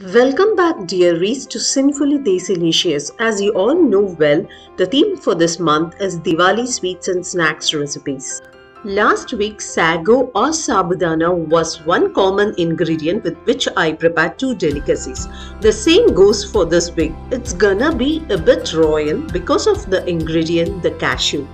Welcome back, dearies, to Sinfully Delicious. As you all know well, the theme for this month is Diwali sweets and snacks recipes. Last week, sago or sabudana was one common ingredient with which I prepared two delicacies. The same goes for this week. It's gonna be a bit royal because of the ingredient, the cashew.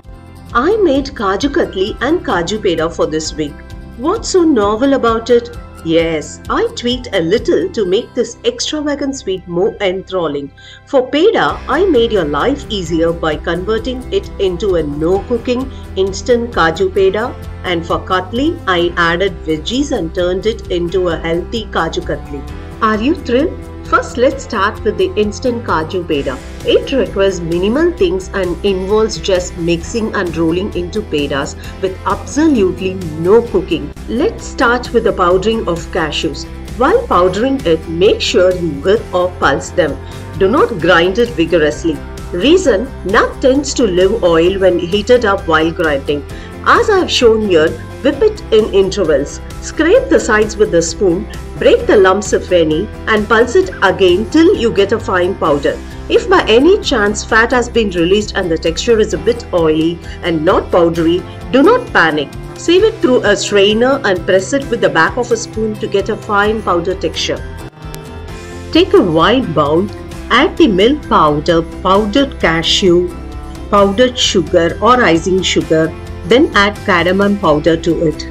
I made Kaju Katli and Kaju Peda for this week. What's so novel about it? Yes, I tweaked a little to make this extravagant sweet more enthralling. For Peda, I made your life easier by converting it into a no-cooking instant Kaju Peda, and for Katli, I added veggies and turned it into a healthy Kaju Katli. Are you thrilled? First, let's start with the instant Kaju Peda. It requires minimal things and involves just mixing and rolling into pedas with absolutely no cooking. Let's start with the powdering of cashews. While powdering it, make sure you whip or pulse them. Do not grind it vigorously. Reason: nut tends to leave oil when heated up while grinding. As I have shown here, whip it in intervals. Scrape the sides with a spoon, break the lumps if any, and pulse it again till you get a fine powder. If by any chance fat has been released and the texture is a bit oily and not powdery, do not panic. Sieve it through a strainer and press it with the back of a spoon to get a fine powder texture. Take a wide bowl, add the milk powder, powdered cashew, powdered sugar or icing sugar, then add cardamom powder to it.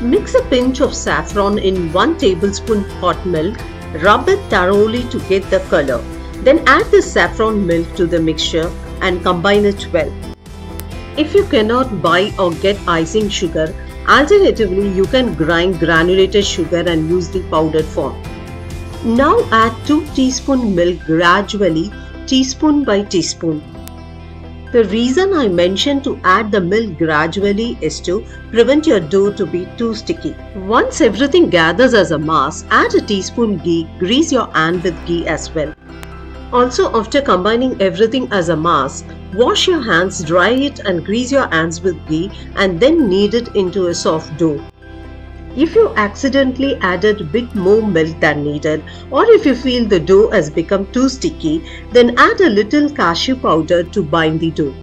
Mix a pinch of saffron in 1 tablespoon hot milk. Rub it thoroughly to get the color. Then add the saffron milk to the mixture and combine it well. If you cannot buy or get icing sugar, alternatively you can grind granulated sugar and use the powdered form. Now add 2 teaspoon milk gradually, teaspoon by teaspoon. The reason I mentioned to add the milk gradually is to prevent your dough to be too sticky. Once everything gathers as a mass, add a teaspoon ghee. Grease your hand with ghee as well. Also, after combining everything as a mass, wash your hands, dry it and grease your hands with ghee and then knead it into a soft dough. If you accidentally added a bit more milk than needed, or if you feel the dough has become too sticky, then add a little cashew powder to bind the dough.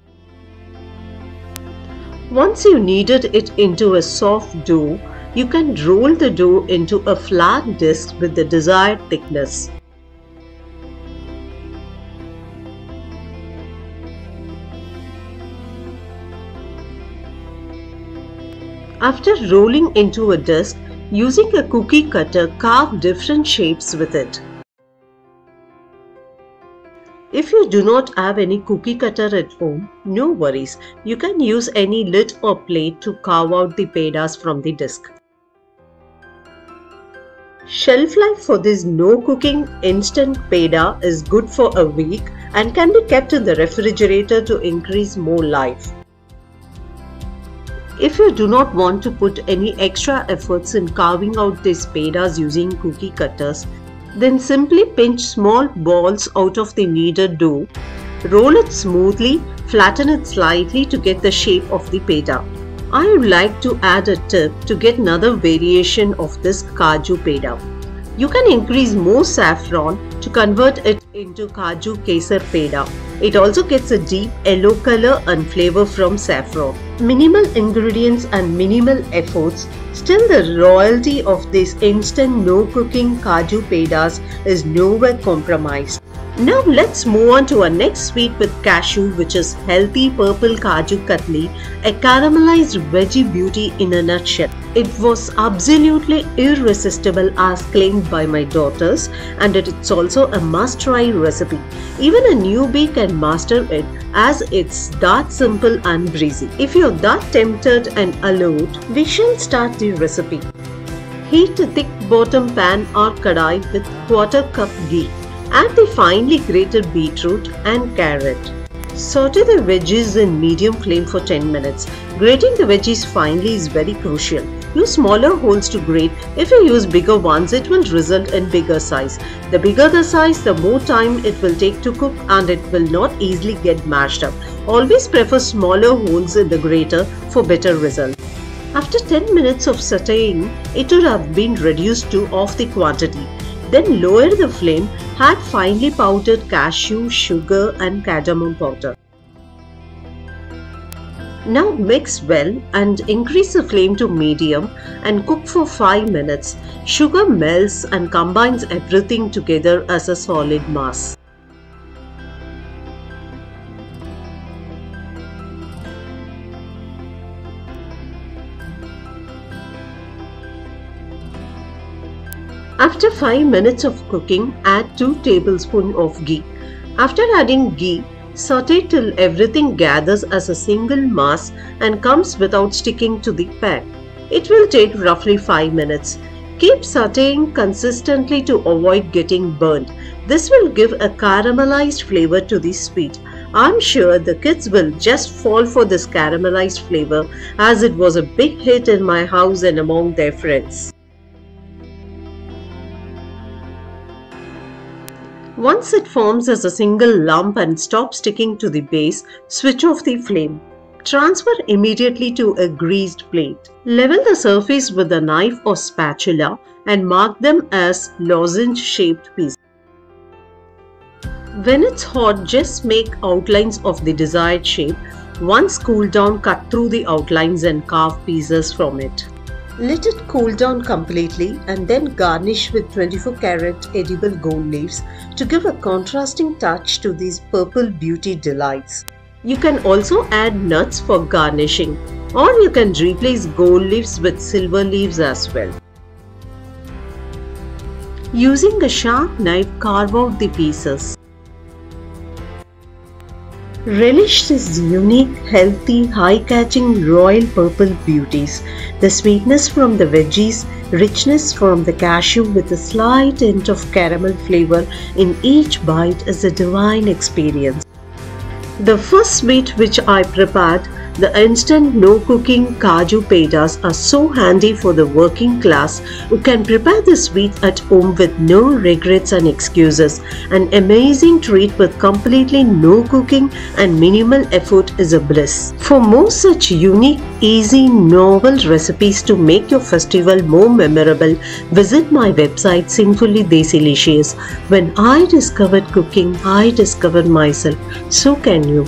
Once you kneaded it into a soft dough, you can roll the dough into a flat disc with the desired thickness. After rolling into a disc, using a cookie cutter, carve different shapes with it. If you do not have any cookie cutter at home, no worries. You can use any lid or plate to carve out the pedas from the disc. Shelf life for this no cooking instant peda is good for a week and can be kept in the refrigerator to increase more life. If you do not want to put any extra efforts in carving out these pedas using cookie cutters, then simply pinch small balls out of the kneaded dough, roll it smoothly, flatten it slightly to get the shape of the peda. I would like to add a tip to get another variation of this Kaju Peda. You can increase more saffron to convert it into Kaju Kesar Peda. It also gets a deep yellow color and flavor from saffron. Minimal ingredients and minimal efforts, still the royalty of these instant no cooking Kaju Pedas is nowhere compromised. Now let's move on to our next sweet with cashew, which is healthy purple Kaju Katli, a caramelized veggie beauty in a nutshell. It was absolutely irresistible as claimed by my daughters, and it's also a must-try recipe. Even a newbie can master it as it's that simple and breezy. If you're that tempted and allured, we shall start the recipe. Heat a thick bottom pan or kadai with 1/4 cup ghee. Add the finely grated beetroot and carrot. Saute the veggies in medium flame for 10 minutes. Grating the veggies finely is very crucial. Use smaller holes to grate. If you use bigger ones, it will result in bigger size. The bigger the size, the more time it will take to cook and it will not easily get mashed up. Always prefer smaller holes in the grater for better result. After 10 minutes of sauteing, it would have been reduced to half the quantity. Then lower the flame, add finely powdered cashew, sugar and cardamom powder. Now mix well and increase the flame to medium and cook for 5 minutes. Sugar melts and combines everything together as a solid mass. After 5 minutes of cooking, add 2 tablespoons of ghee. After adding ghee, saute till everything gathers as a single mass and comes without sticking to the pan. It will take roughly 5 minutes. Keep sauteing consistently to avoid getting burnt. This will give a caramelized flavor to the sweet. I'm sure the kids will just fall for this caramelized flavor as it was a big hit in my house and among their friends. Once it forms as a single lump and stops sticking to the base, switch off the flame. Transfer immediately to a greased plate. Level the surface with a knife or spatula and mark them as lozenge-shaped pieces. When it's hot, just make outlines of the desired shape. Once cooled down, cut through the outlines and carve pieces from it. Let it cool down completely and then garnish with 24-karat edible gold leaves to give a contrasting touch to these purple beauty delights. You can also add nuts for garnishing, or you can replace gold leaves with silver leaves as well. Using a sharp knife, carve out the pieces. Relish these unique, healthy, high-catching royal purple beauties. The sweetness from the veggies, richness from the cashew with a slight hint of caramel flavor in each bite is a divine experience. The first sweet which I prepared, the instant no-cooking Kaju Pedas, are so handy for the working class who can prepare the sweet at home with no regrets and excuses. An amazing treat with completely no cooking and minimal effort is a bliss. For more such unique, easy, novel recipes to make your festival more memorable, visit my website Sinfully Desilicious. When I discovered cooking, I discovered myself. So can you.